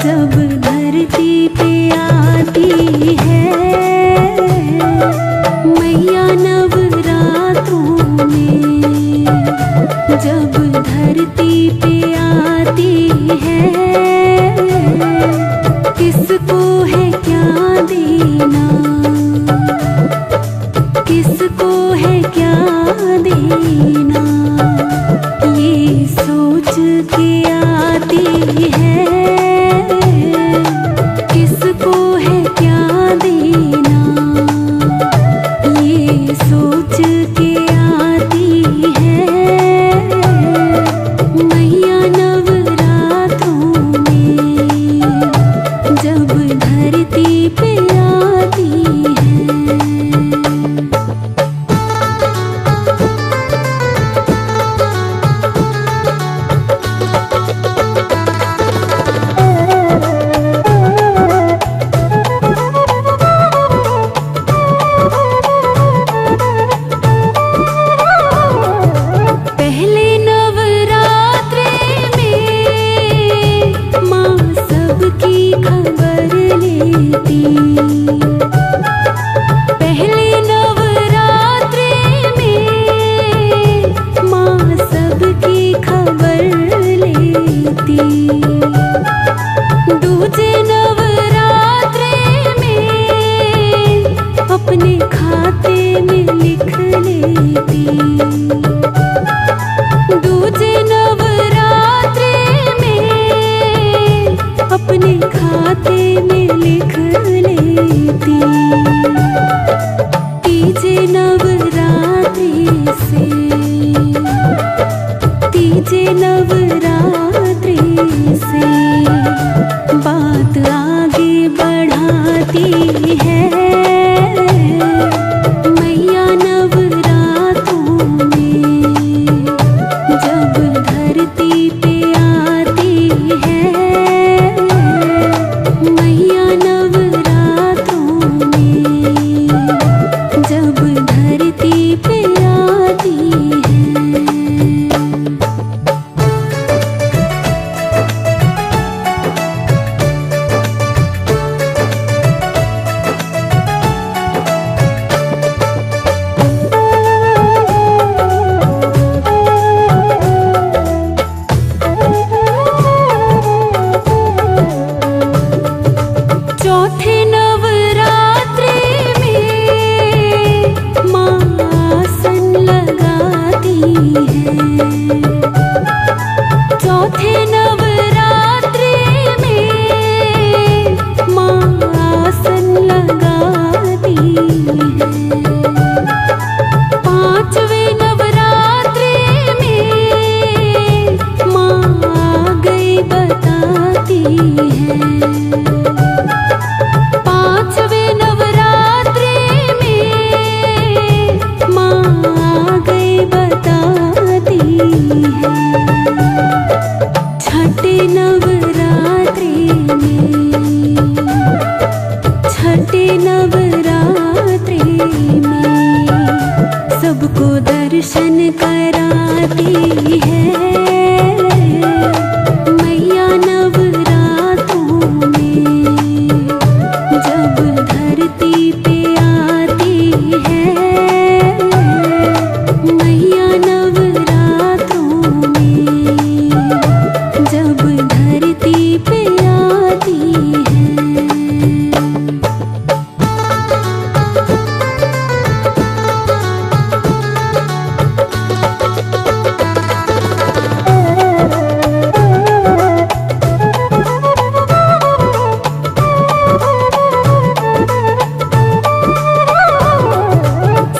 जब धरती पे आती है मैया नवरात्रों में, जब धरती पे आती है किसको है क्या देना, किसको है क्या देना, ये सोच के आती है किसको है क्या देना, ये सोच के आती है मैया नवरात्रों में, जब धरती पे आती है। पहले नवरात्रे में माँ सबकी खबर लेती, दूजे नवरात्रे में अपने खाते में लिख लेती, दूजे नवरात्रे में अपने खाते में लिख लेती, तीजे नवरात्रि से, तीजे नवरात्रि से बात आगे बढ़ाती है मैया नवरात्रों में, जब धरती पे आती है मैया नवरात्रों में, जब धरती पे आती है। चौथे नवरात्रे में माँ आसन लगाती है, चौथे नवरात्रे में माँ आसन लगाती है, पांचवें नवरात्रे में माँ आ गई बताती है, पांचवें नवरात्रे में माँ आ गई बताती है, छठे नवरात्रे में, छठे नवरात्रे में सबको दर्शन कराती है मैया नवरात्रों में, जब धरती पे आती है मैया नवरात्रों में, जब धरती पे आती है।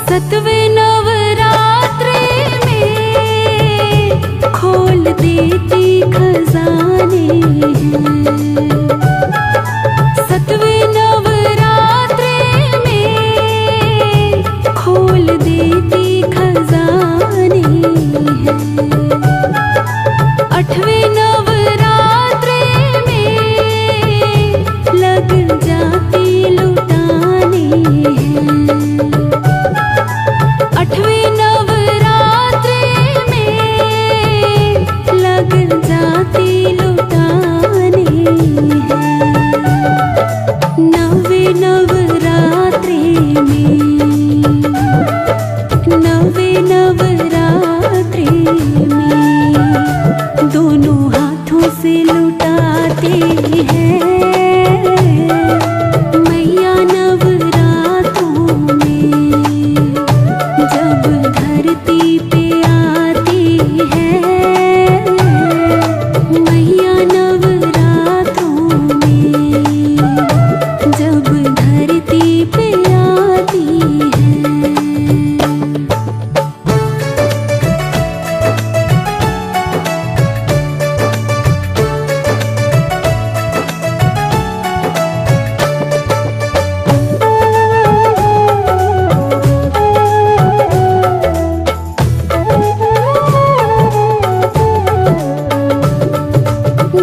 सतवें नवरात्रे में खोल देती खजाने हैं, सतवें नवरात्रे में खोल देती खजाने हैं, आठवें नवरात्रे में लग जाती लुटाने हैं, आठवें नवरात्रे में लग जाती लुटाने हैं। है। मैया नवरात्रों में जब धरती पे आती है, मैया नवरात्रों में जब धरती पे आती है।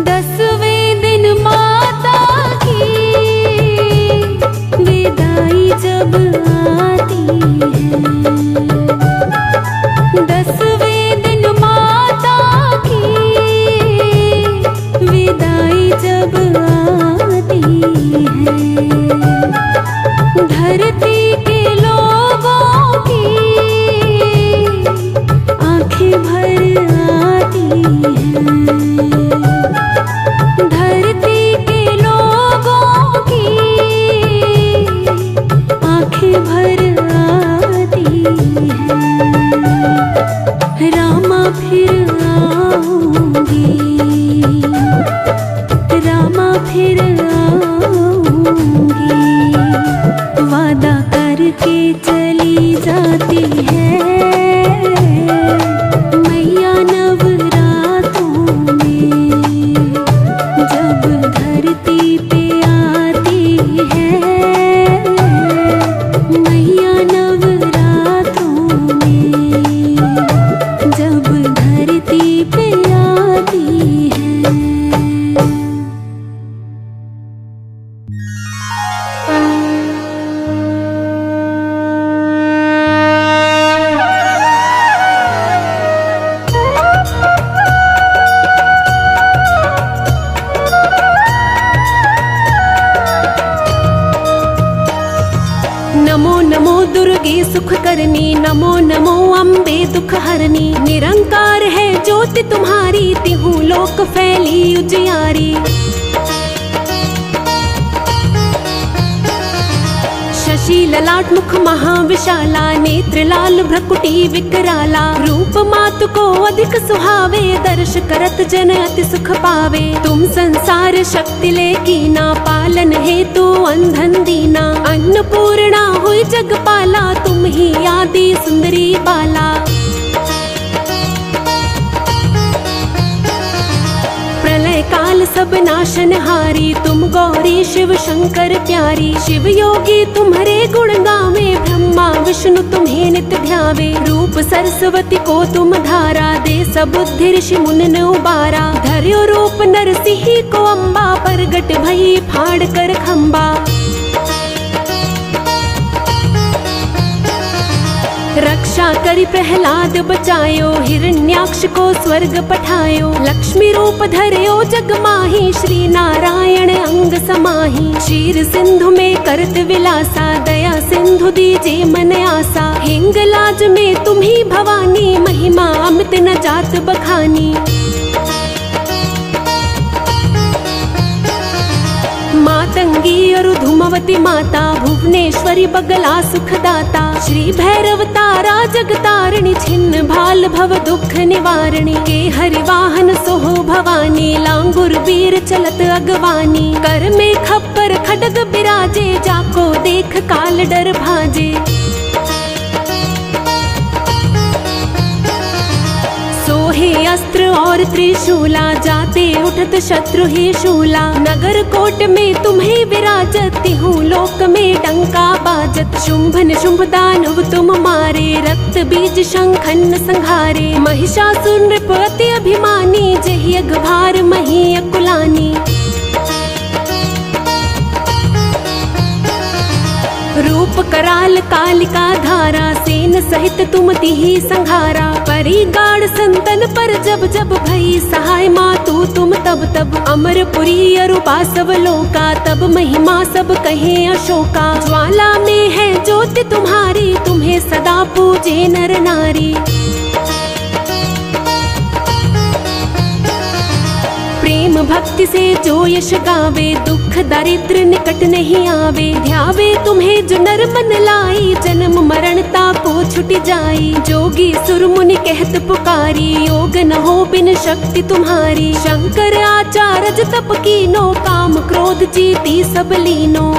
दसवें दिन माता की विदाई जब आती है, दसवें दिन माता की विदाई जब आती है, धरती के लोगों की आंखें भर आती हैं, धरती के लोगों की आंखें भर आती हैं। रामा फिर आऊंगी, रामा फिर आऊंगी, वादा करके चली जाती है। मैया नवरात्रों में जब धरती पे आती है, मैया नवरात्रों में जब धरती पे आती है। नमो नमो दुर्गे सुख करनी, नमो नमो अम्बे दुख हरनी, निरंकार है ज्योति तुम्हारी, तिहु लोक फैली उजियारी। शशि ललाट मुख महाविशाला, नेत्र लाल भ्रकुटी विकराला, रूप मातु को अधिक सुहावे, दर्श करत जन अति सुख पावे। तुम संसार शक्ति ले कीना, पालन हेतु अंधन दीना, अन्नपूर्णा हुई जगपाला, तुम ही आदि सुंदरी बाला। प्रलय काल सब नाशनहारी, तुम गौरी शिव शंकर प्यारी, शिव योगी तुम्हारे गुण गावे, ब्रह्मा विष्णु तुम्हें नित्य ध्यावे। रूप सरस्वती को तुम धारा, दे सबुद्धि ऋषि मुनि ने उबारा, धर्यो रूप नरसिंह को अम्बा, प्रगट भई फाड़ कर खम्बा। रक्षा करी प्रहलाद बचायो, हिरण्याक्ष को स्वर्ग पठायो, लक्ष्मी रूप धर्यो जग माही, श्री नारायण अंग समाही। क्षीर सिंधु में करत विलासा, दया सिंधु दीजे मन आसा, हिंगलाज में तुम्ही भवानी, महिमा अमित न जात बखानी। मातंगी और धूमवती माता, भुवनेश्वरी बगला सुखदाता, श्री भैरव तारा जगतारिणी, छिन्न भाल भव दुख निवारिणी। के हरिवाहन सोहो भवानी, लांगुर वीर चलत अगवानी, कर में खप्पर खड्ग बिराजे, जाको देख काल डर भाजे। सोहे अस्त्र और त्रिशूला, जाते उठत शत्रु ही शूला, नगर कोट में तुम्हें विराजत, तिहु लोक में डंका बाजत। शुंभ निशुंभ दानव तुम मारे, रक्त बीज शंखन संहारे, महिषासुर नृप अति अभिमानी, जहि अघभार मही अकुलानी। रूप कराल कालिका धारा, सेन सहित तुम तिहि संहारा, परी गाड़ संतन पर जब जब भई, सहाय मातु तुम तब तब। अमरपुरी अरूपा सब लोका, तब महिमा सब कहे अशोका। ज्वाला में है ज्योति तुम्हारी, तुम्हें सदा पूजे नर नारी। प्रेम भक्ति से जो यश गावे, दुख दारिद्र निकट नहीं आवे। ध्यावे तुम्हें जो नर मन लाई, जन्म मरण ताको छुट जाई। जोगी सुर मुनि कहत पुकारी, योग न हो बिन शक्ति तुम्हारी। शंकर आचारज तप कीनो, काम क्रोध जीती सब लीनो।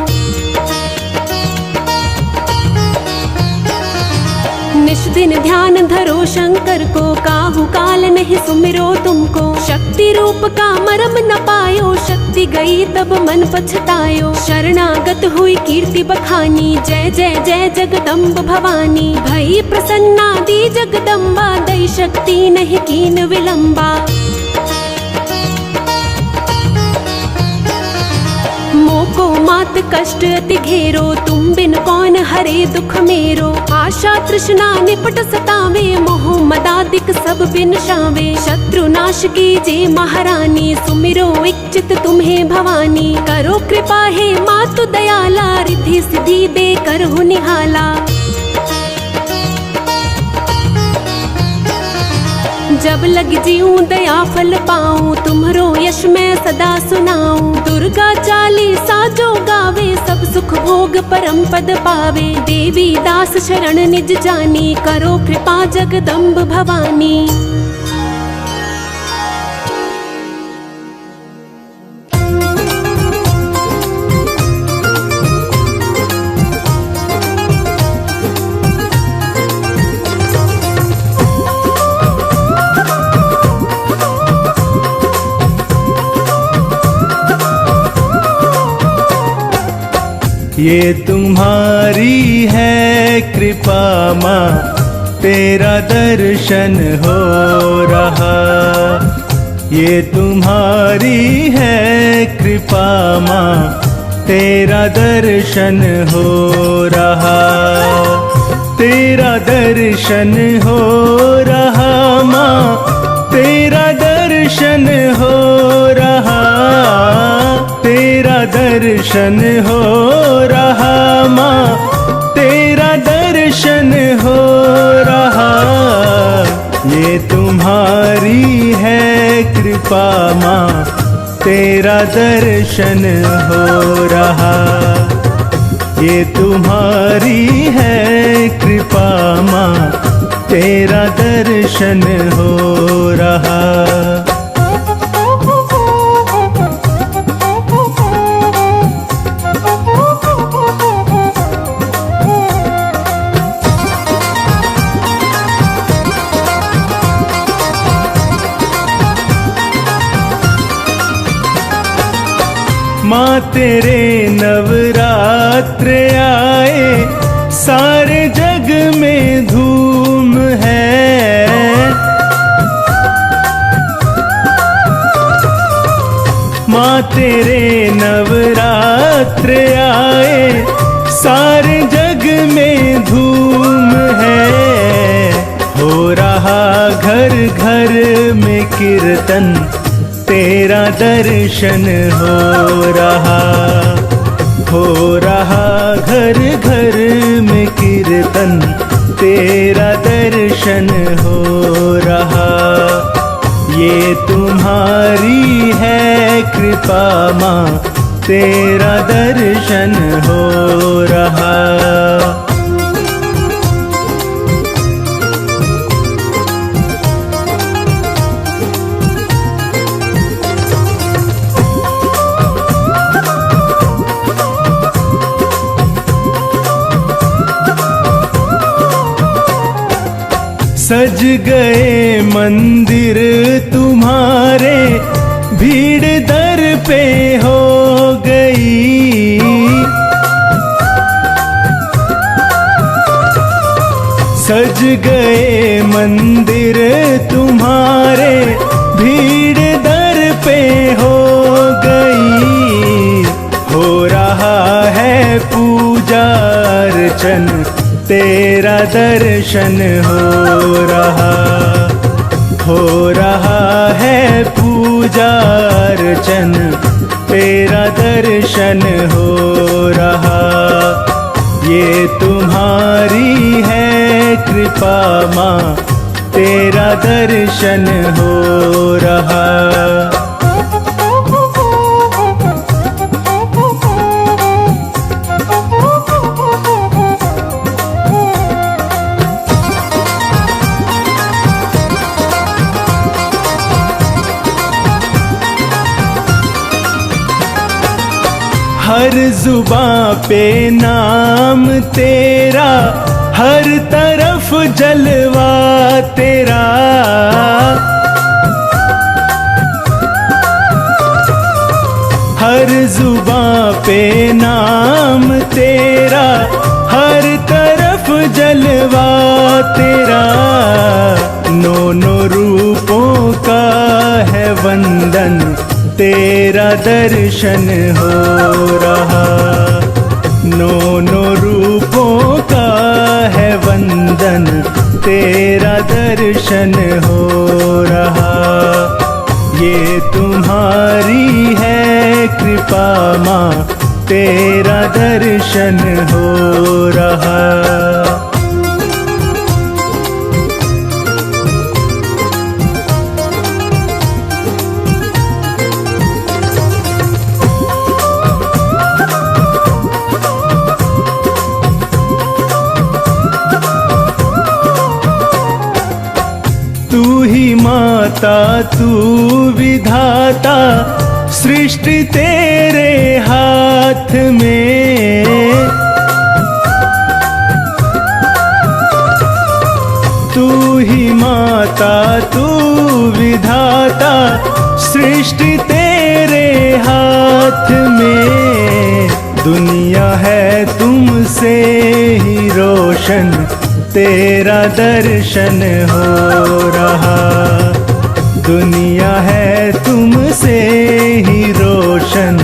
निश दिन ध्यान धरो शंकर को, काहू काल नहीं सुमिरो तुमको। शक्ति रूप का मरम न पायो, शक्ति गई तब मन पछतायो। शरणागत हुई कीर्ति बखानी, जय जय जय जगदम्ब भवानी। भई प्रसन्ना दी जगदम्बा, दई शक्ति नहीं कीन विलंबा। मोको मात कष्ट अति घेरो, तुम बिन कौन हरे दुख मेरो। आशा तृष्णा निपट सतावे, मोह मदादिक सब बिन शावे। शत्रु नाश कीजे महारानी, सुमिरो इच्छित तुम्हें भवानी। करो कृपा हे मातु दयाला, रिद्धि सिद्धि दे करहु निहाला। जब लग जीऊं दया फल पाऊं, तुम्हरो यश मैं सदा सुनाऊं। दुर्गा चालीसा जो गावे, सब सुख भोग परम पद पावे। देवी दास शरण निज जानी, करो कृपा जगदम्ब भवानी। ये तुम्हारी है कृपा माँ, तेरा दर्शन हो रहा। ये तुम्हारी है कृपा माँ, तेरा दर्शन हो रहा। तेरा दर्शन हो रहा माँ, तेरा दर्शन हो रहा। तेरा दर्शन हो रहा माँ, तेरा दर्शन हो रहा। ये तुम्हारी है कृपा माँ, तेरा दर्शन हो रहा। ये तुम्हारी है कृपा माँ, तेरा दर्शन हो रहा। माँ तेरे नवरात्र आए, सारे जग में धूम है। माँ तेरे नवरात्र आए, सारे जग में धूम है। हो रहा घर घर में कीर्तन, तेरा दर्शन हो रहा। हो रहा घर घर में कीर्तन, तेरा दर्शन हो रहा। ये तुम्हारी है कृपा माँ, तेरा दर्शन हो रहा। सज गए मंदिर तुम्हारे, भीड़ दर पे हो गई। सज गए मंदिर तुम्हारे, भीड़ दर पे हो गई। हो रहा है पूजा अर्चन, तेरा दर्शन हो रहा। हो रहा है पूजा अर्चन, तेरा दर्शन हो रहा। ये तुम्हारी है कृपा माँ, तेरा दर्शन हो रहा। हर जुबां पे नाम तेरा, हर तरफ जलवा तेरा। हर जुबां पे नाम तेरा, हर तरफ जलवा तेरा। नौ रूपों का है वंदन, तेरा दर्शन हो रहा। नौ रूपों का है वंदन, तेरा दर्शन हो रहा। ये तुम्हारी है कृपा माँ, तेरा दर्शन हो रहा। तू ही माता तू विधाता, सृष्टि तेरे हाथ में। तू ही माता तू विधाता, सृष्टि तेरे हाथ में। दुनिया है तुमसे ही रोशन, तेरा दर्शन हो रहा। दुनिया है तुमसे ही रोशन,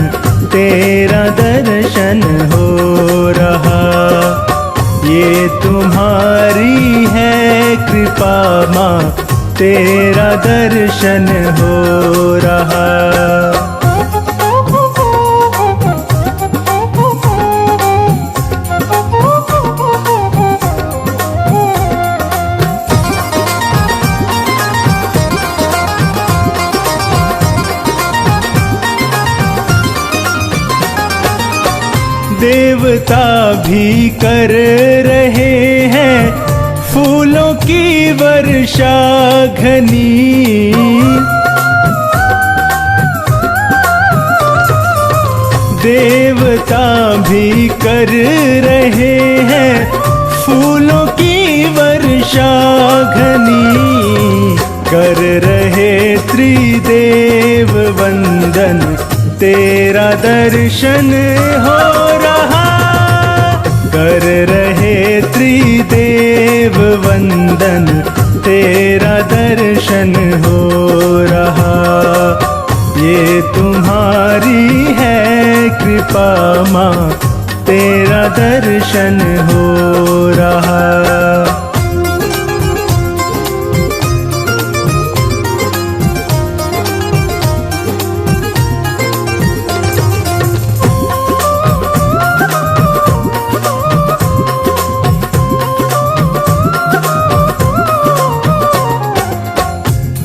तेरा दर्शन हो रहा। ये तुम्हारी है कृपा माँ, तेरा दर्शन हो रहा। देवता भी कर रहे हैं फूलों की वर्षा घनी। देवता भी कर रहे हैं फूलों की वर्षा घनी। कर रहे त्रिदेव वंदन, तेरा दर्शन हो रहा। कर रहे त्रिदेव वंदन, तेरा दर्शन हो रहा। ये तुम्हारी है कृपा माँ, तेरा दर्शन हो रहा।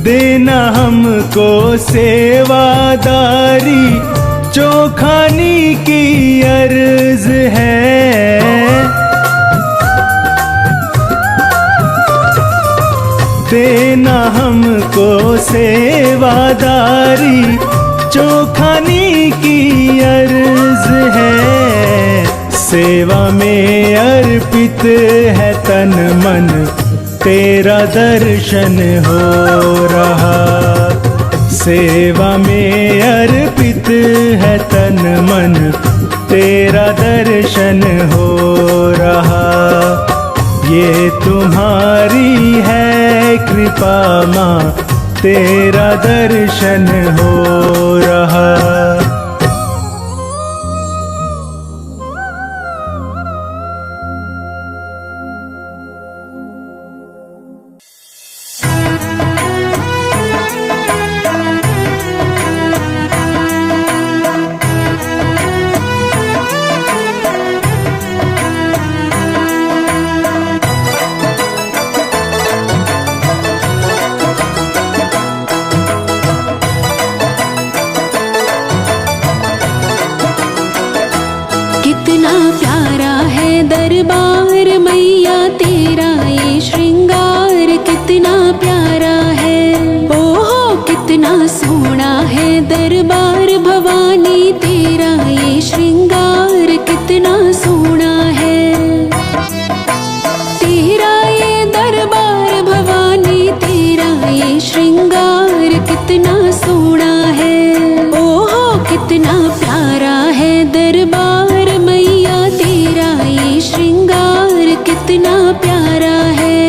देना हमको सेवादारी, जो खाने की अर्ज है। देना हमको सेवादारी, जो खाने की अर्ज है। सेवा में अर्पित है तन मन, तेरा दर्शन हो रहा। सेवा में अर्पित है तन मन, तेरा दर्शन हो रहा। ये तुम्हारी है कृपा माँ, तेरा दर्शन हो रहा। कितना प्यारा है दरबार मैया तेरा ये श्रृंगार, कितना प्यारा है। ओहो कितना सोना है दरबार भवानी तेरा ये श्रृंगार। दरबार मैया तेरा, ये श्रृंगार कितना प्यारा है।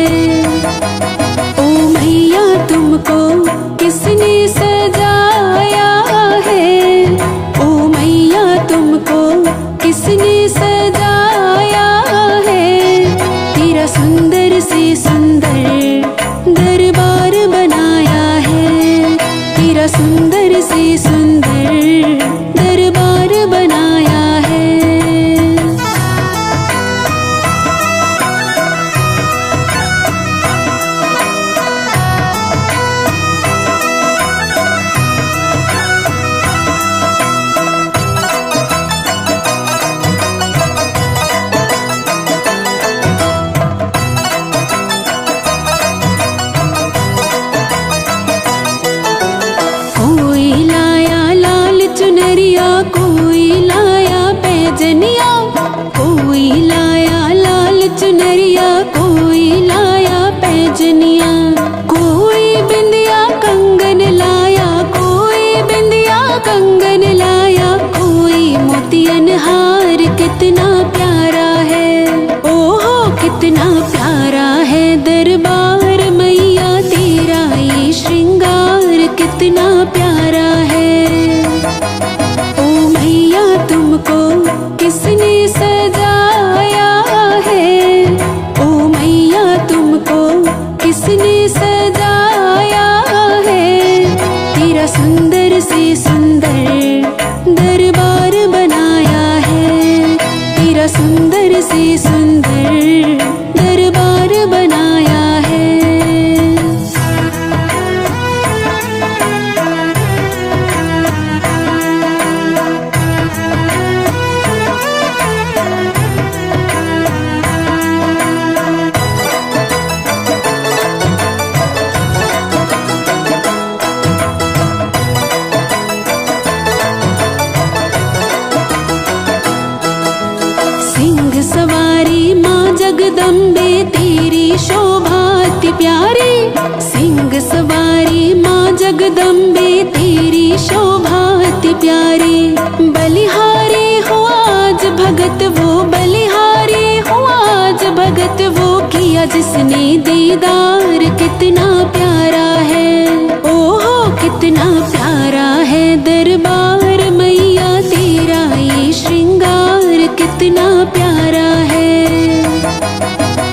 ओ मैया तुमको किसने सजाया है, ओ मैया तुमको किसने सजाया है। तेरा सुंदर से सुंदर दरबार बनाया है, तेरा सुंदर से सुंदर दरबार बनाया है। कोई लाया लाल चुनरिया, कोई लाया पैजनिया, कोई लाया लाल चुनरिया, कोई लाया पैजनिया। कोई बिंदिया कंगन लाया, कोई बिंदिया कंगन लाया, कोई मोतियन हार कितना प्यारा है। ओहो कितना प्यारा है दरबार मैया तेरा, ये श्रृंगार कितना प्यारा है। ओ मैया तुमको किसने सजाया है, ओ मैया तुमको किसने सजाया है। तेरा सुंदर से सुंदर दरबार बनाया है, तेरा सुंदर से सुंदर दरबार बनाया है। सिंह सवारी माँ जगदम्बे तेरी शोभा अति प्यारी, सिंह सवारी माँ जगदम्बे तेरी शोभा अति प्यारी। बलिहारी हो आज भगत वो, बलिहारी हो आज भगत वो, किया जिसने दीदार कितना प्यारा है। ओहो कितना प्यारा है दरबार मैया तेरा, ये श्रृंगार कितना प्यारा है।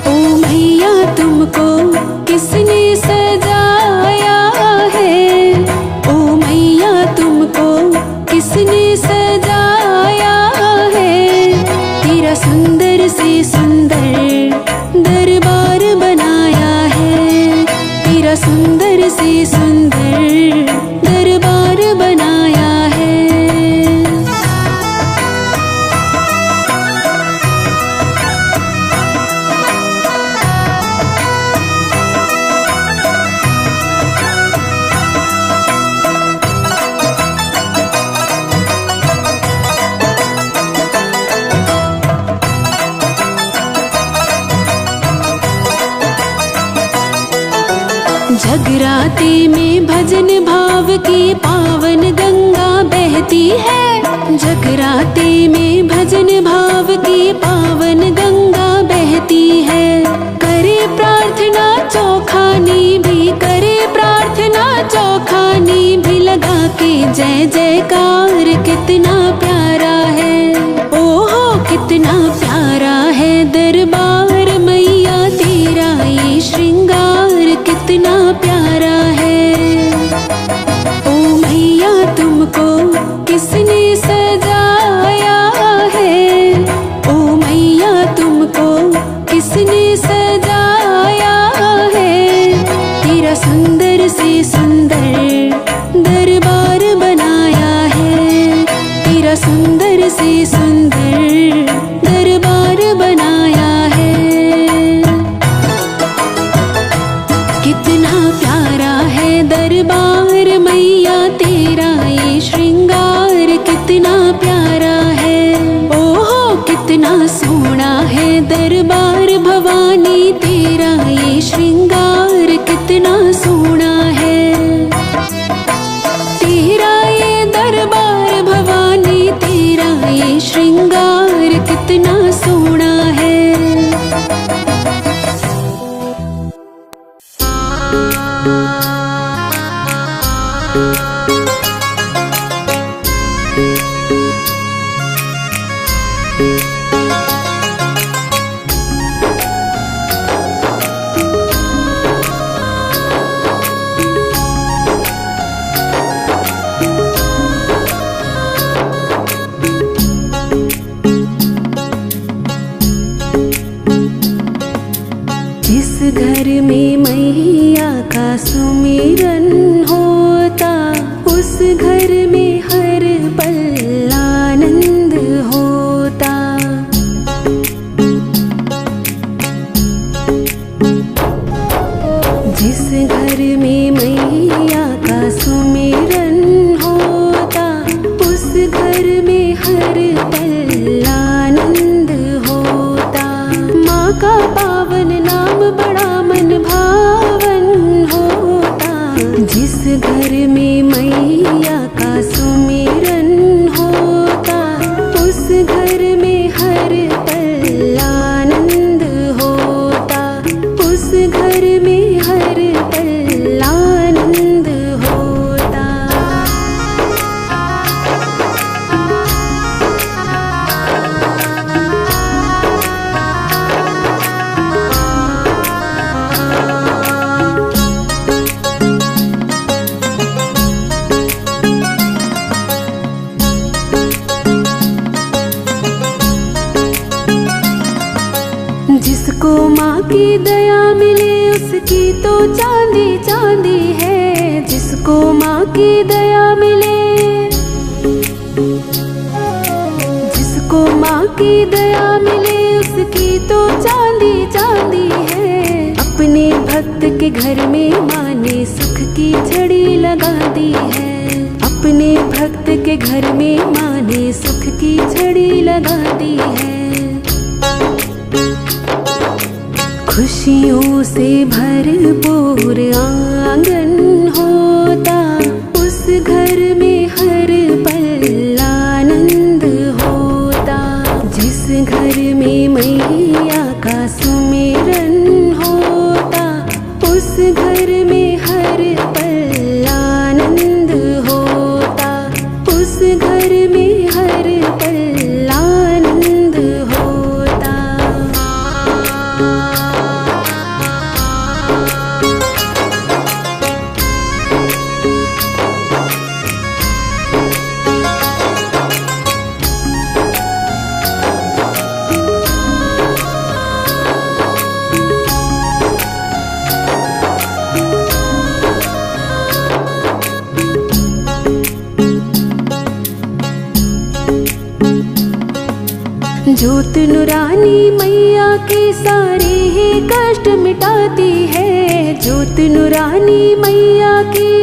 ओ मैया तुमको किसने सजाया है, ओ मैया तुमको किसने सजाया है। तेरा सुंदर से सुंदर दरबार बनाया है, तेरा सुंदर से सुंदर दरबार बनाया है। जगराते में भजन भाव की पावन गंगा बहती है, जगराते में भजन भाव की पावन गंगा बहती है। करे प्रार्थना चौखानी भी, करे प्रार्थना चौखानी भी, लगा के जय जयकार कितना प्यारा है। ओहो कितना प्यारा है दरबार मैया तेरा, ये श्रृंगार कितना प्यारा है। ओ मैया तुमको किसने सजाया है, ओ मैया तुमको किसने सजाया है। तेरा सुंदर से सुंदर दरबार बनाया है, तेरा सुंदर से सुंदर दरबार बनाया है। कितना प्यारा है दरबार मैया तेरा, ये श्रृंगार कितना प्यारा है। ओहो कितना सोना है दरबार भवानी तेरा, ये श्रृंगार कितना सोना है। तेरा ये दरबार भवानी तेरा, ये श्रृंगार कितना सोना है। जिस घर में मैया का सुमिरन होता, उस घर में हर पल आनंद होता। जिस घर में मैया का सुमिरन होता, उस घर में हर पल आनंद होता। माँ का पावन नाम बड़ा मन भावन होता। जिस घर में मैया का सुमिरन होता, उस घर में हर पल आनंद होता। उस घर में हर पल आनंद होता। जिसको माँ की दया मिले उसकी तो चांदी चांदी है। जिसको माँ की दया मिले, जिसको माँ की दया मिले उसकी तो चांदी चांदी है। अपने भक्त के घर में माँ ने सुख की झड़ी लगा दी है। अपने भक्त के घर में माँ ने सुख की झड़ी लगा दी है। खुशियों से भरपूर आंगन होता, उस घर में हर पल आनंद होता। जिस घर में मैया का सुमिरन होता, उस घर में हर पल आनंद होता। उस घर में हर पल आनंद होता। ज्योत नुरानी मैया के सारे ही कष्ट मिटाती है। ज्योत नुरानी मैया की,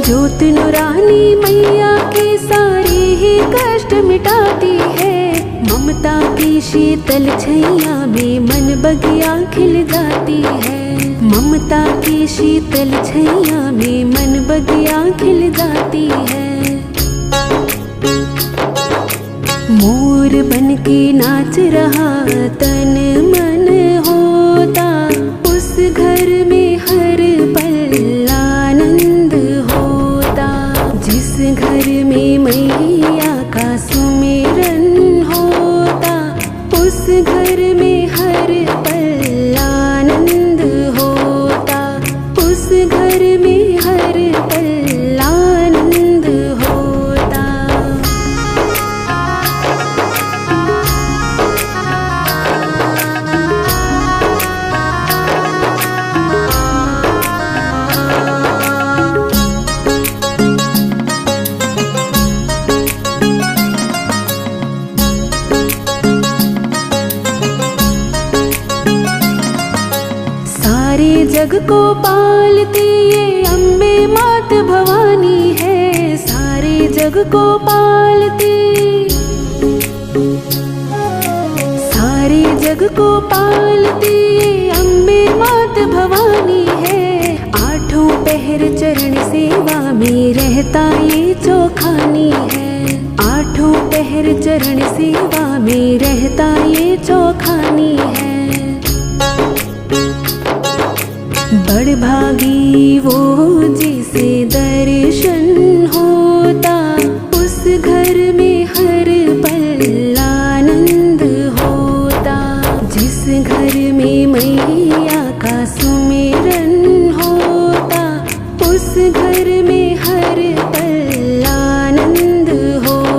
ज्योत नुरानी मैया के सारे ही कष्ट मिटाती है। ममता की शीतल छैया में मन बगिया खिल जाती है। ममता की शीतल छैया में मन बगिया खिल जाती है। मोर बन के नाच रहा तन मन होता, उस घर में हर पल आनंद होता। जिस घर में मैया का सुमिरन होता, उस घर में हर पल आनंद होता। उस घर में हर पल आनंद होता। जग को पालती ये अम्बे मात भवानी है। सारे जग को पालती, सारे जग को पालती ये अम्बे मात भवानी है। आठों पहर चरण सेवा में रहता ये चौखानी है। चरण सेवा में रहता ये चौखानी है। बड़ भागी वो जिसे दर्शन होता, उस घर में हर पल आनंद होता। जिस घर में मैया का सुमिरन होता, उस घर में हर पल आनंद होता।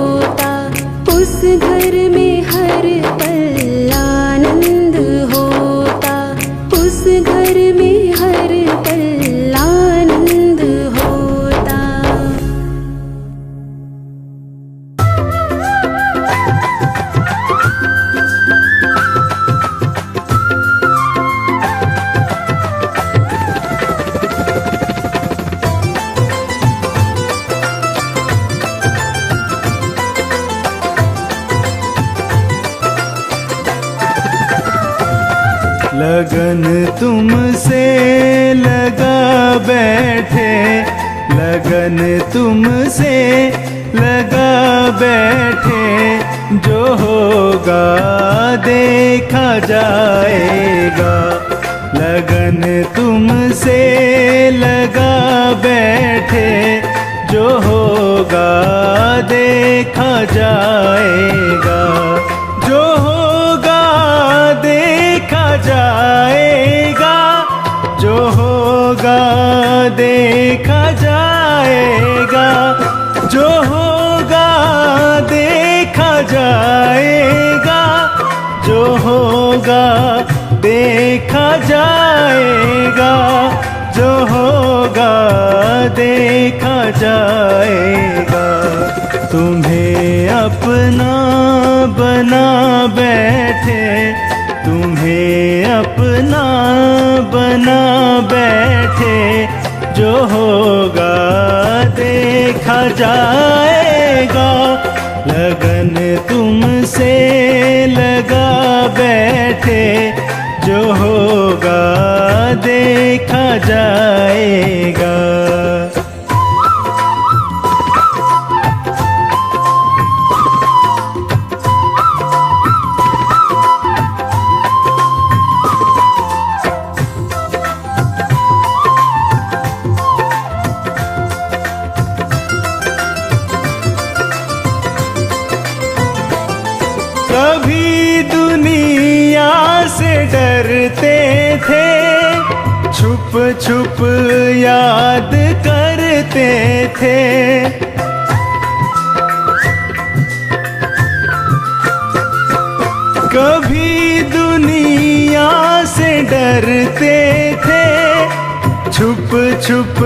उस घर में हर पल आनंद होता। उस घर में हर पल आनंद होता। लगन तुमसे लगा बैठे, लगन तुमसे लगा बैठे। जो होगा देखा जाएगा। लगन तुमसे लगा बैठे, जो होगा देखा जाएगा। जो होगा देखा जाएगा। जो होगा देखा जाएगा। जो होगा देखा जाएगा। जो होगा देखा जाएगा। जो होगा देखा जाएगा। तुम्हें अपना बना बैठे, तुम्हें अपना बना बैठे। जो होगा देखा जाएगा। लगन तुमसे लगा बैठे, जो होगा देखा जाएगा। कभी दुनिया से डरते थे, छुप छुप याद करते थे। कभी दुनिया से डरते थे, छुप छुप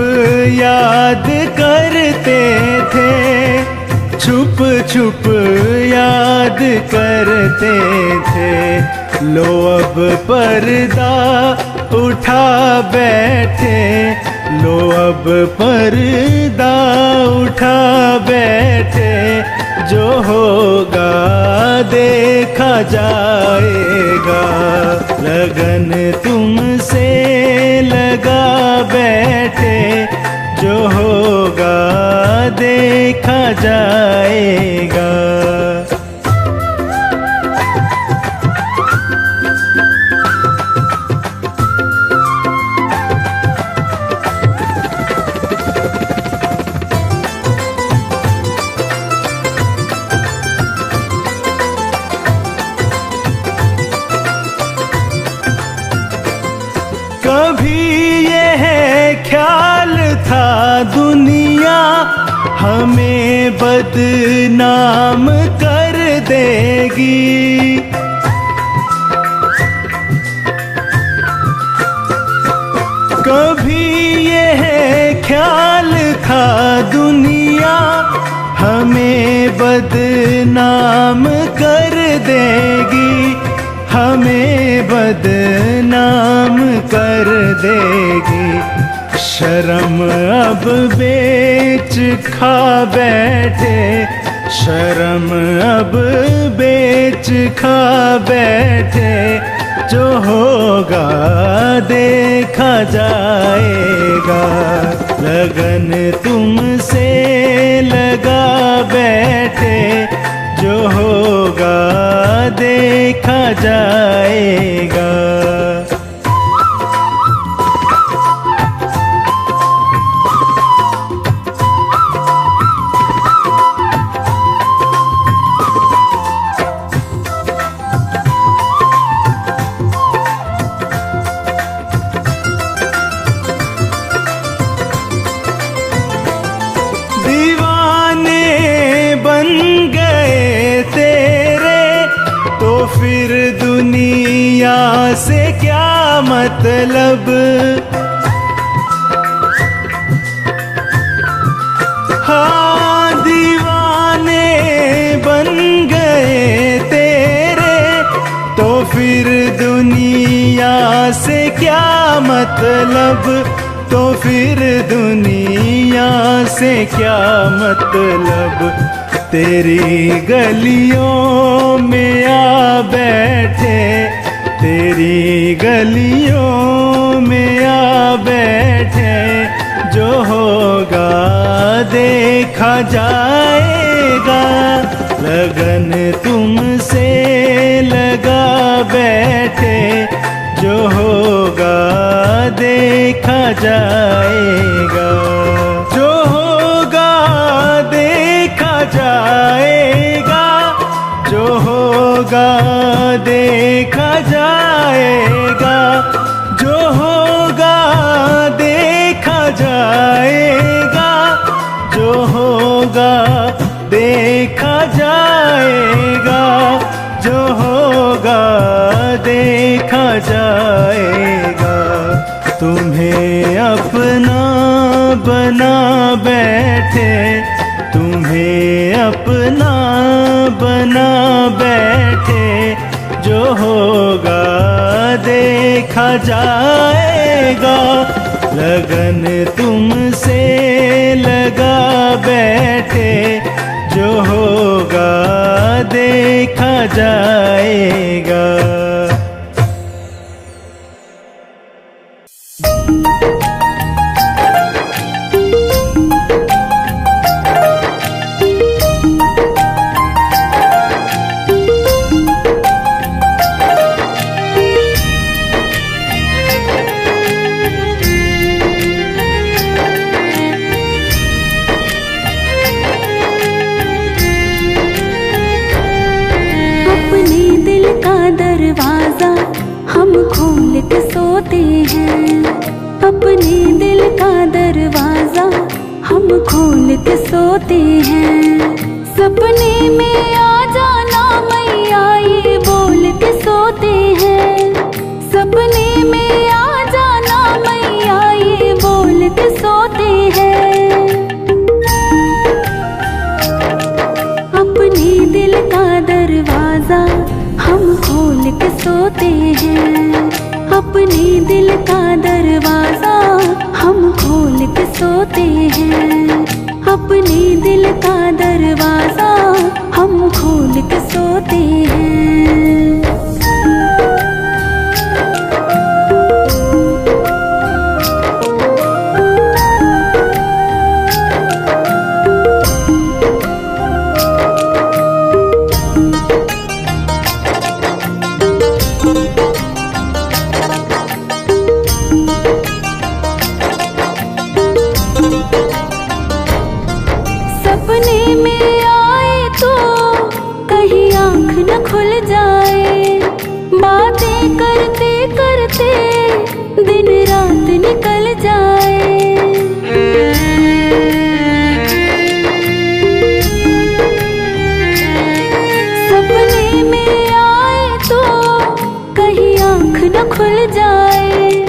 याद करते थे। छुप छुप याद करते थे। लो अब पर्दा उठा बैठे, लो अब पर्दा उठा बैठे। जो होगा देखा जाएगा। लगन तुमसे लगा बैठे, जो होगा देखा जाएगा। कभी यह ख्याल था दुनिया हमें बदनाम कर देगी। कभी यह ख्याल था दुनिया हमें बदनाम कर देगी। हमें बदनाम कर देगी। शर्म अब बेच खा बैठे, शर्म अब बेच खा बैठे। जो होगा देखा जाएगा। लगन तुमसे लगा बैठे, जो हो देखा जाएगा। दीवाने बन गए तेरे तो फिर दुनिया से क्या मतलब। हाँ, दीवाने बन गए तेरे तो फिर दुनिया से क्या मतलब। तो फिर दुनिया से क्या मतलब। तेरी गलियों में आ बैठे, तेरी गलियों में आ बैठे, जो होगा देखा जाएगा। लगन तुमसे लगा बैठे, जो होगा देखा जाएगा। जो होगा देखा जाएगा। जो होगा देखा जाएगा। जो होगा देखा जाएगा। जो होगा देखा जाएगा। जो होगा देखा जाएगा। तुम्हें अपना बना बैठे, तुम्हें अपना बना बैठे, जो होगा देखा जाएगा। लगन तुमसे लगा बैठे, जो होगा देखा जाएगा। हम खोल के सोते हैं, अपने दिल का दरवाजा हम खोल के सोते हैं। सपने में आ जाना मैया ये बोल के सोते हैं। सपने में आ जाना मैया ये बोल के सोते हैं। अपने दिल का दरवाजा हम खोल के सोते हैं। अपने दिल का दरवाजा हम खोल के सोते हैं। अपने दिल का दरवाजा हम खोल के सोते हैं। सपने में आए तो कहीं आँख न खुल जाए। बातें करते करते दिन रात निकल जाए। सपने में आए तो कहीं आँख न खुल जाए।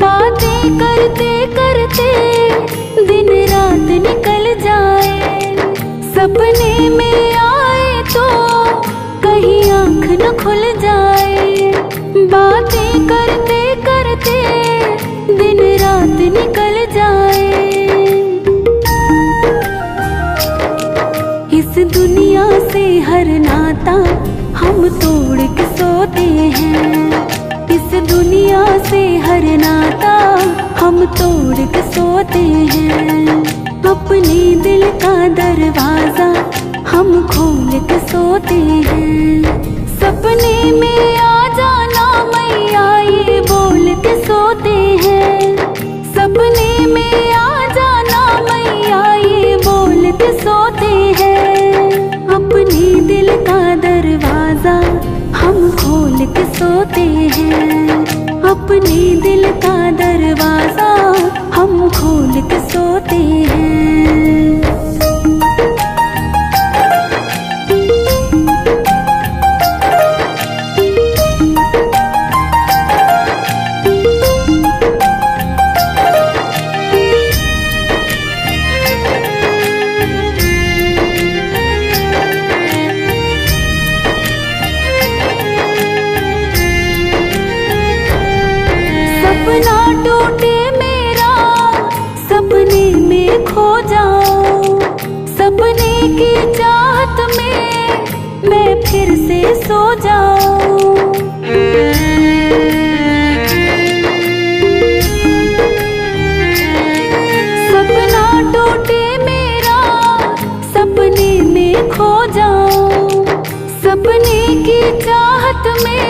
बातें करते करते दिन रात निकल जाए। सपने में आए तो कहीं आँख न खुल जाए। बातें करते करते दिन रात निकल जाए। इस दुनिया से हर नाता हम तोड़ के सोते हैं। इस दुनिया से हर नाता हम तोड़ के सोते हैं। अपने दिल का दरवाजा हम खोल के सोते हैं। सपने में हैं। अपने दिल का दरवाजा हम खोल के सोते हैं। सपना टूटे मेरा, सपने में खो जाऊं, सपने की चाहत में मैं फिर से सो जाऊं। सपना टूटे मेरा, सपने में खो जाऊं, सपने की चाहत में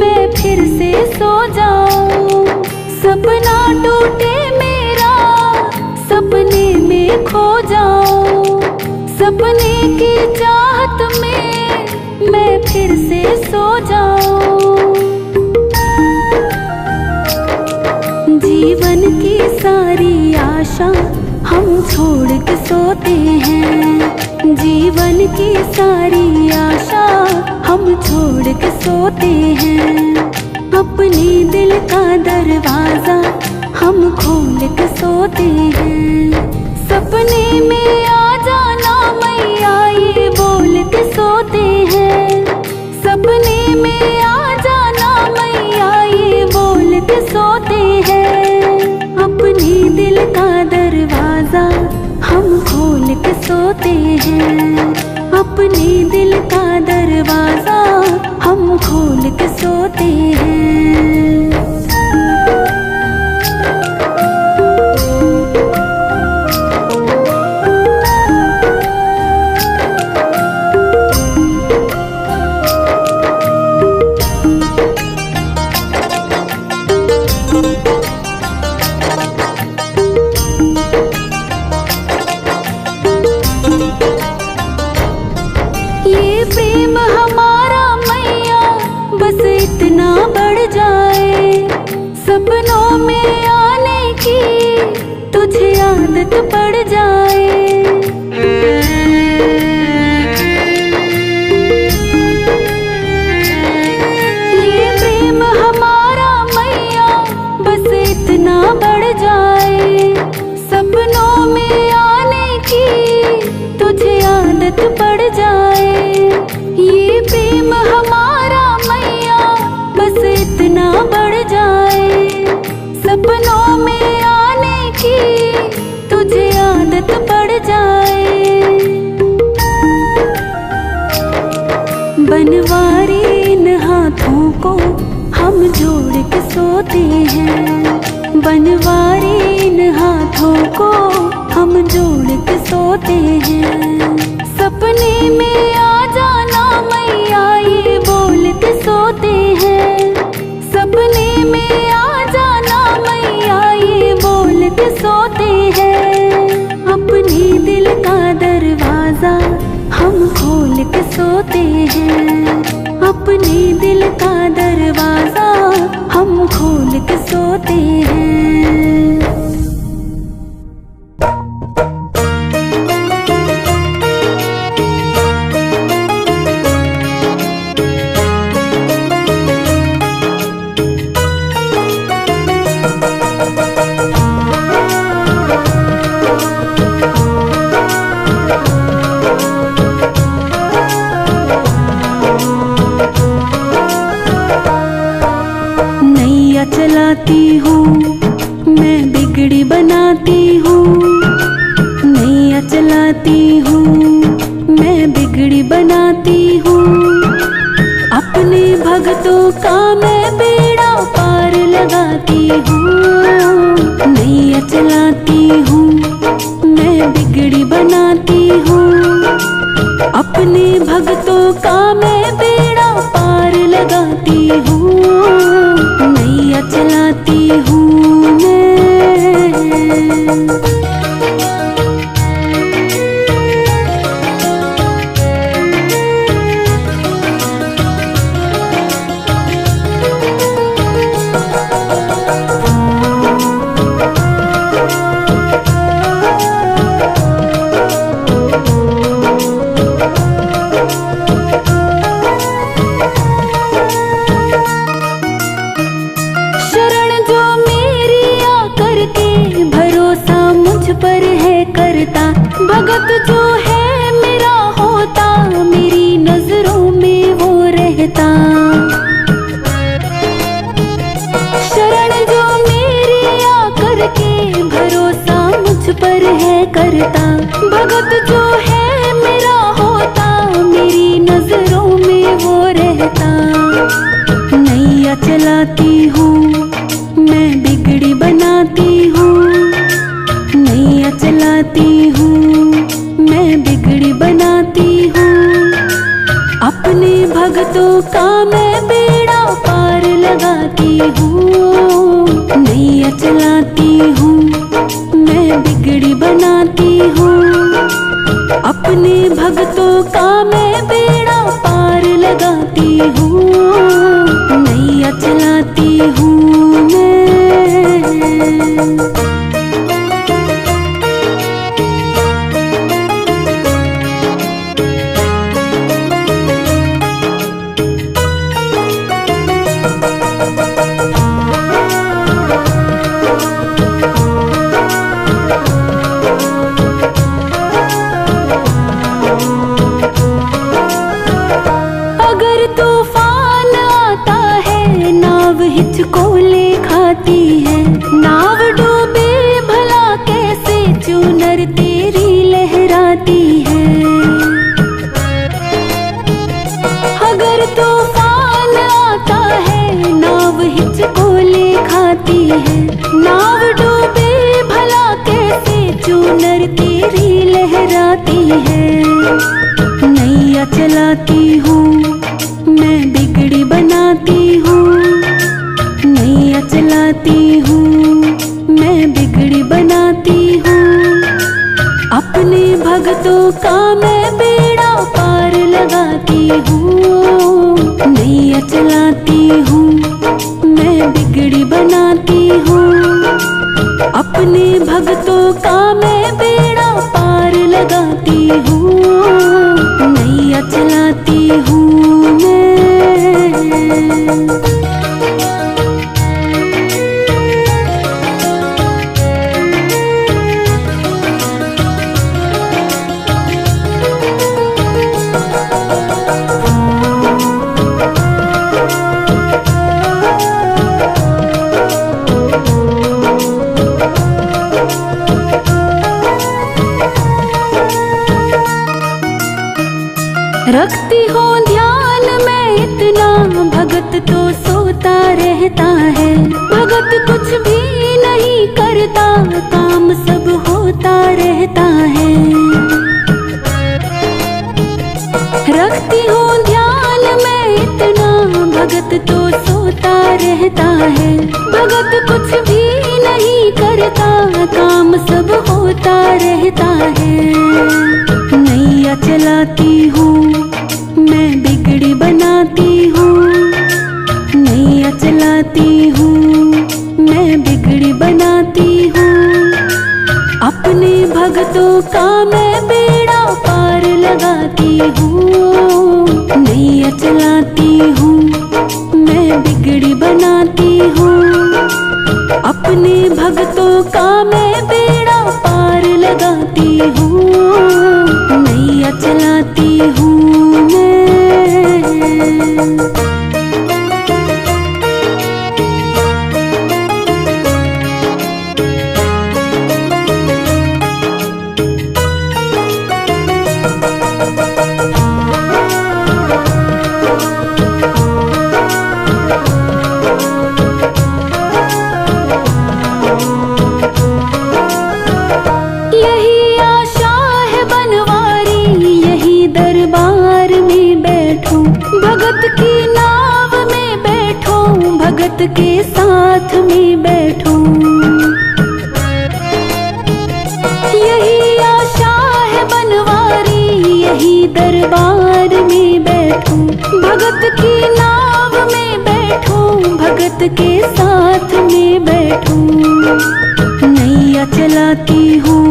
मैं फिर से सो जाऊं। सपना टूटे मेरा, सपने में खो जाऊं, सपने की चाहत में मैं फिर से सो जाऊं। जीवन की सारी आशा हम छोड़ के सोते हैं। जीवन की सारी आशा हम छोड़ के सोते हैं। अपने दिल का दरवाजा हम खोल के सोते हैं। सपने में आ जाना मैया ये बोल के सोते हैं। सपने में आ जाना मैया ये बोल के सोते हैं। अपने दिल का दरवाजा हम खोल के सोते हैं। अपने दिल का दरवाजा हम खोल के सोते हैं। ये प्रेम हमारा मैया बस इतना बढ़ जाए, सपनों में आने की तुझे आदत पड़ जाए। ये प्रेम हमारा मैया बस इतना बढ़ जाए, सपनों में आने की तुझे आदत पड़ जाए। ये प्रेम हमारा मैया बस इतना बढ़ जाए, सपनों में आने की तुझे आदत पड़ जाए। बनवारी इन हाथों को हम जोड़ के सोते हैं। बनवारी इन हाथों को हम जोड़ के सोते हैं। सपने में आ जाना मैया ये बोल के सोते हैं। सपने में आ जाना मैया ये बोल के सोते हैं। अपने दिल का दरवाजा हम खोल के सोते हैं। अपने दिल का दरवाजा हम खोल के सोते हैं। चलाती हूँ मैं बिगड़ी बनाती हूँ, नैया चलाती हूँ मैं बिगड़ी बनाती हूँ। अपने भक्तों का मैं बेड़ा पार लगाती हूँ। नैया चलाती हूँ मैं बिगड़ी बनाती हूँ। अपने भक्तों का मैं बेड़ा पार लगाती हूँ। नैया चलाती हूँ मैं। भगतों का मैं बेड़ा पार लगाती हूँ। नैया चलाती हूँ, मैं बिगड़ी बनाती हूँ। अपने भगतों का मैं बेड़ा पार लगाती हूँ। नैया चलाती हूँ मैं। अगर तूफान आता है नाव हिचकोले खाती है। नाव डूबे भला कैसे चूनर तेरी लहराती है। अगर तूफान आता है नाव हिचकोले खाती है। नाव डूबे भला कैसे चूनर तेरी लहराती है। नैया चलाती हूँ, मैं बिगड़ी बनाती हूँ। नैया चलाती हूँ, मैं बिगड़ी बनाती हूँ। अपने भगतों का मैं बेड़ा पार लगाती हूँ। नैया चलाती हूँ, मैं बिगड़ी बनाती हूँ। अपने भगतों का मैं बेड़ा पार लगाती हूँ। नैया चलाती हूँ मैं। रखती हूँ ध्यान मैं इतना, भगत तो सोता रहता है। भगत कुछ भी नहीं करता, काम सब होता रहता है। रखती हूँ ध्यान मैं इतना, भगत तो सोता रहता है। भगत कुछ भी नहीं करता, काम सब होता रहता है। नैया चलाती हूँ, मैं बिगड़ी बनाती हूँ। नैया चलाती हूँ, मैं बिगड़ी बनाती हूँ। अपने भगतों का मैं बेड़ा पार लगाती हूँ। नैया चलाती हूँ, मैं बिगड़ी बनाती हूँ। अपने भगतों का मैं बेड़ा पार लगाती हूँ। नैया चलाती हूँ मैं। यही आशा है बनवारी, यही दरबार में बैठूं। भगत की नाव में बैठूं, भगत के साथ में बैठूं। यही आशा है बनवारी, यही दरबार में बैठूं। भगत की नाव में बैठूं, भगत के साथ में बैठूं। नैया चलाती हूँ,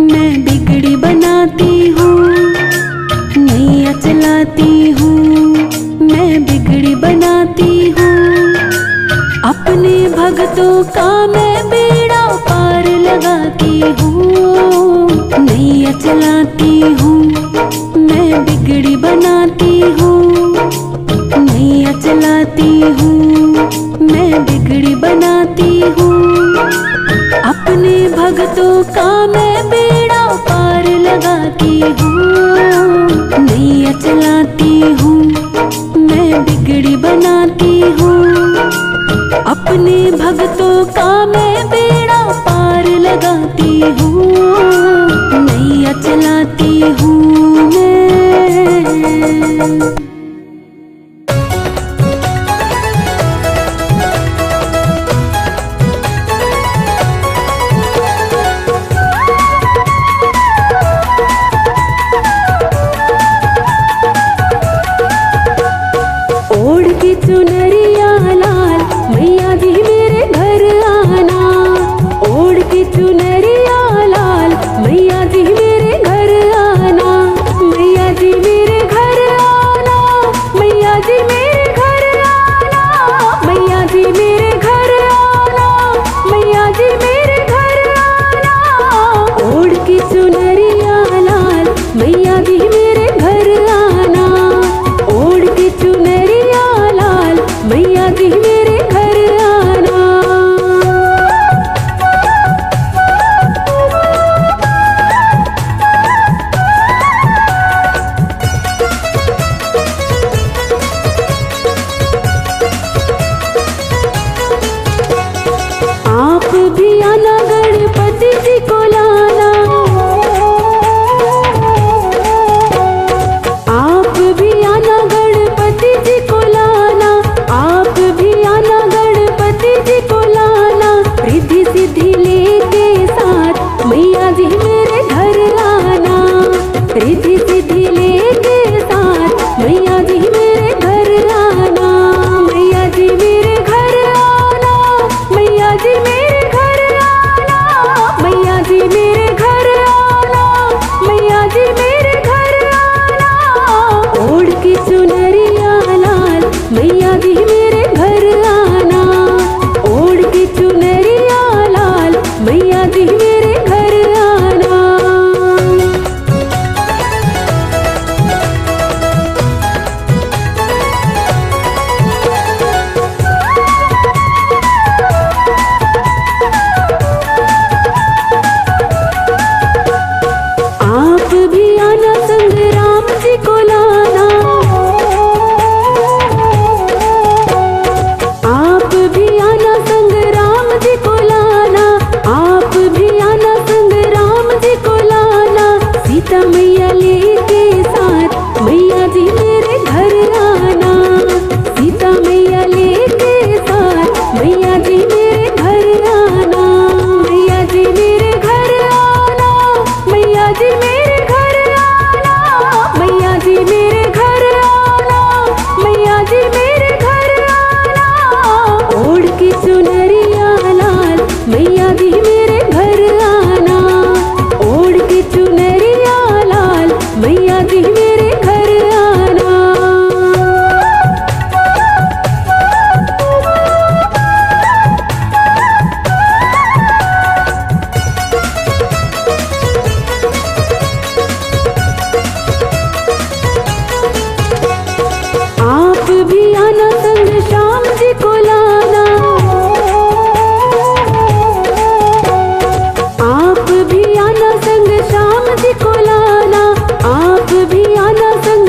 मैं बिगड़ी बनाती हूँ। नैया चलाती हूँ, मैं बिगड़ी बनाती हूँ। अपने भगतों का मैं बेड़ा पार लगाती हूँ। नैया चलाती हूँ, मैं बिगड़ी बनाती हूँ। नैया चलाती हूँ, मैं बिगड़ी बनाती हूँ। अपने भगतों का मैं बेड़ा पार लगाती हूँ। नैया चलाती हूँ, मैं बिगड़ी बनाती हूँ। अपने भगतों का मैं बेड़ा पार लगाती हूँ। नैया चलाती हूँ मैं। मेरे घर आना। आप भी आना संग श्याम जी को लाना। आप भी आना संग श्याम जी को लाना। आप भी आना संग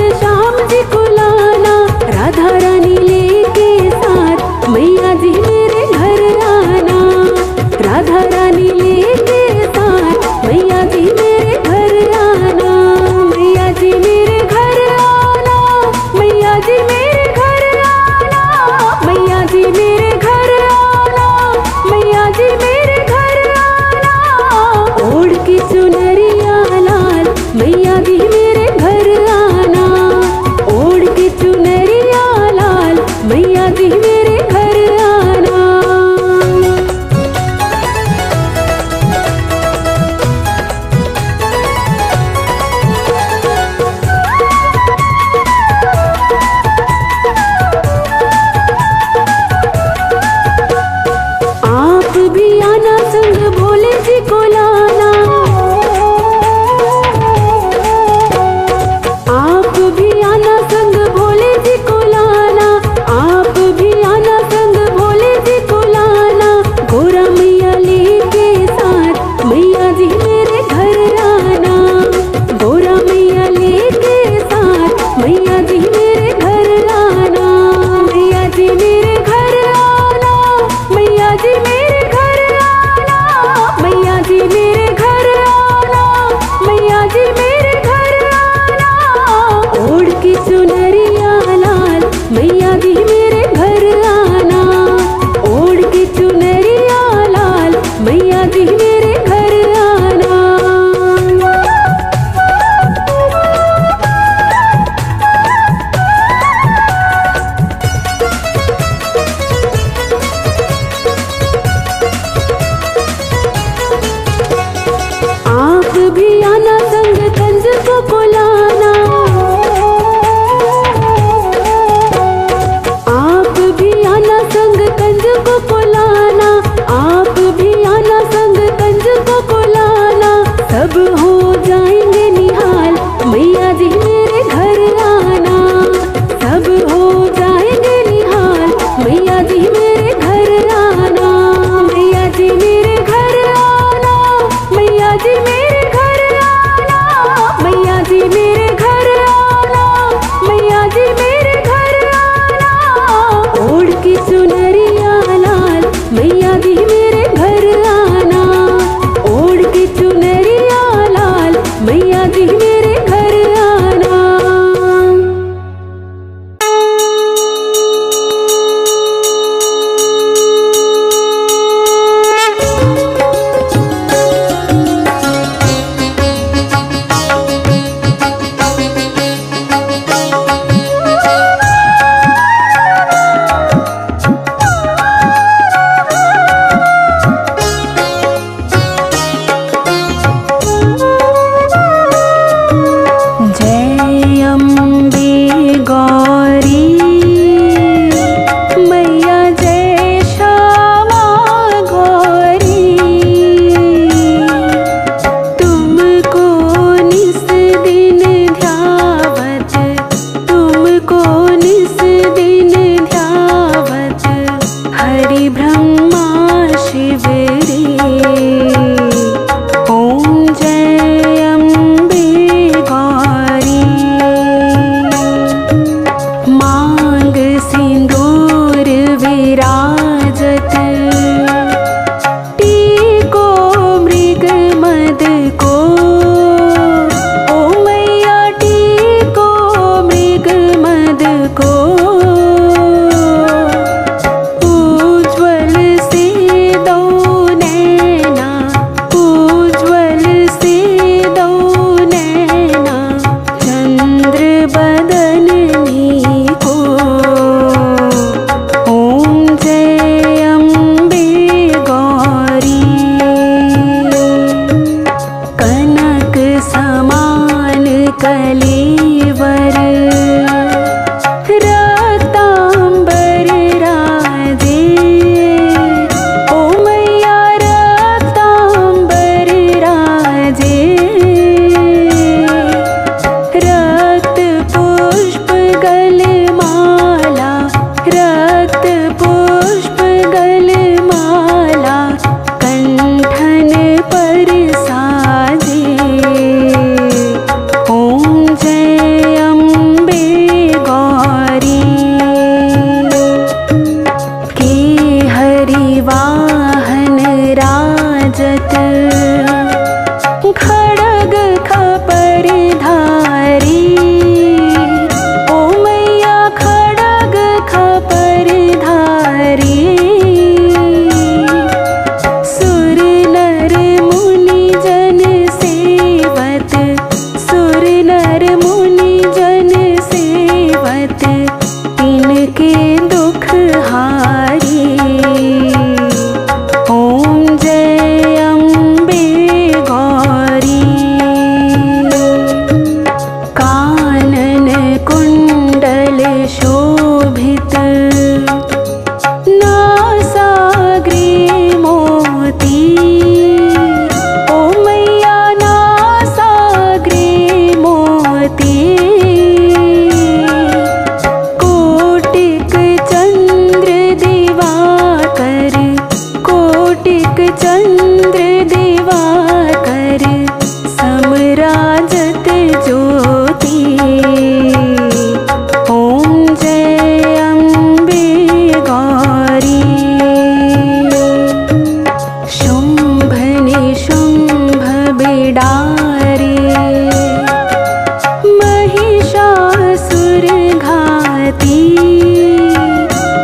महिषासुर घाती,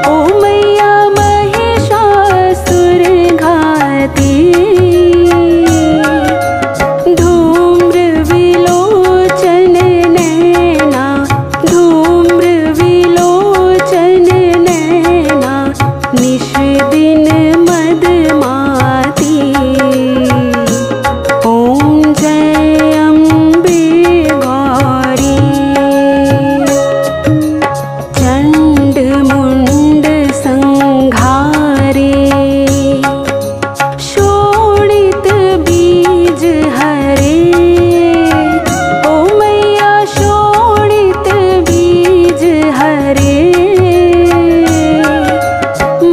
ओ मैया महिषासुर घाती। धूम्र विलोचन नैना, धूम्र विलोचन नैना, निश दिन मदमाती। ओम जय अम्बे गौरी। चंड मुंड संघारे, शोणित बीज हरे, ओ मैया शोणित बीज हरे।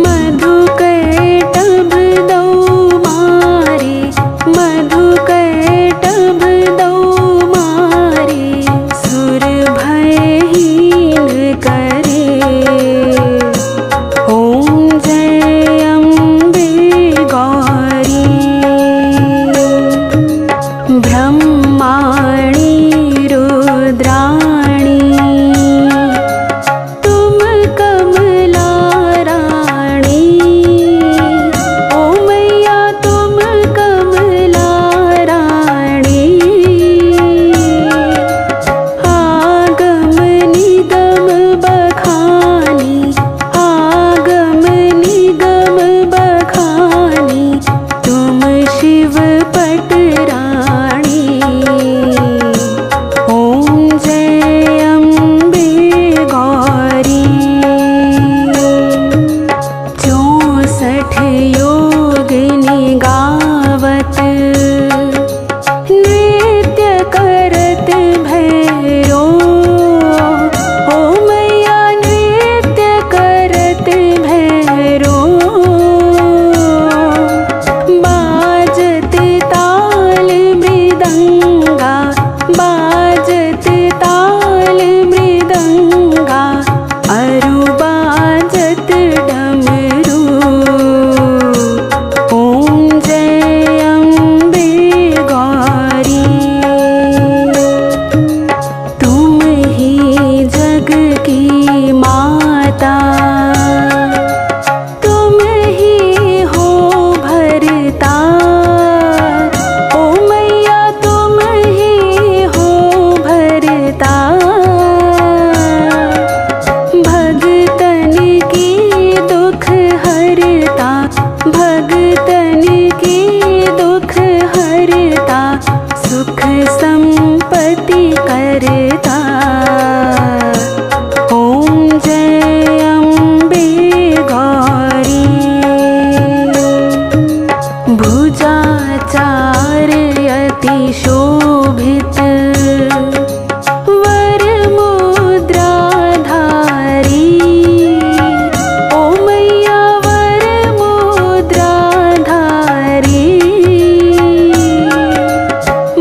मधुकैटभ दौ मारे, मधुकैटभ दौ मारे, सुर भयहीन करे। ओम जय अम्बे गौरी। ब्रह्माणी रुद्राणी, तुम कमला रानी, ओ मैया तुम कमला रानी। आगम निगम बखानी, आगम निगम बखानी, तुम शिव पटरानी। ओम जय अम्बे गौरी। 64 योगिनी गावत, नृत्य करत भैरो, ओ मैया नृत्य करत भैरो। बाजत ताल मृदंगा, बाजत ताल मृदंगा, अरु बाजत डमरू। ओम जय अम्बे गौरी। तुम ही जग की माता, तुम ही हो भरता, ओ मैया तुम ही हो भरता। भगतन की दुख हरता, भगतन की दुख हरता, सुख संपत्ति करता। ओम जय अम्बे गौरी। भुजाचार अति शोभित, वर मुद्राधारी, ओ मैया वर मुद्राधारी।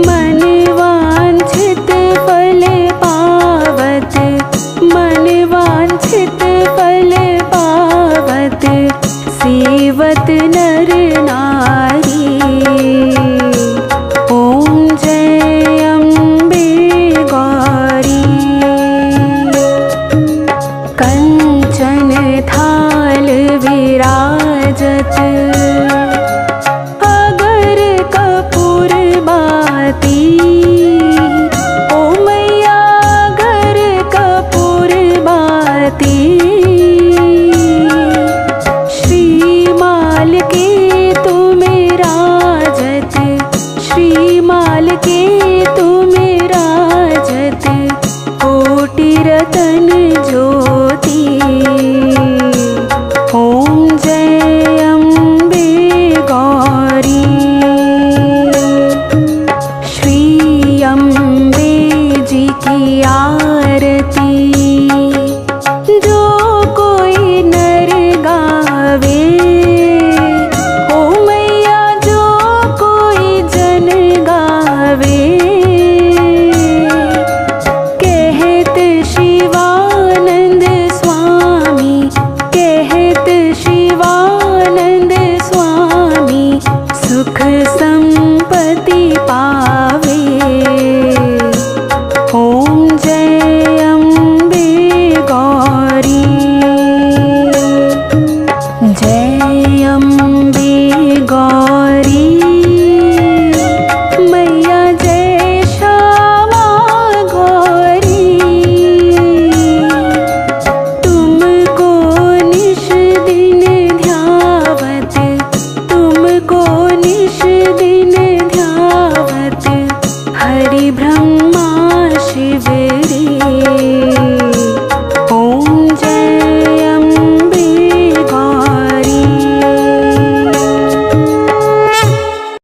मन वांछित फल पावत, मन वांछित फल पावत, सेवत नर नारी। ओम जय अम्बे गौरी। कंचन थाल विराजत, अगर कपूर बाती, ओ मैया अगर कपूर बाती। श्रीमाल के तुम राजत, श्रीमाल के तुम राजत, कोटि रतन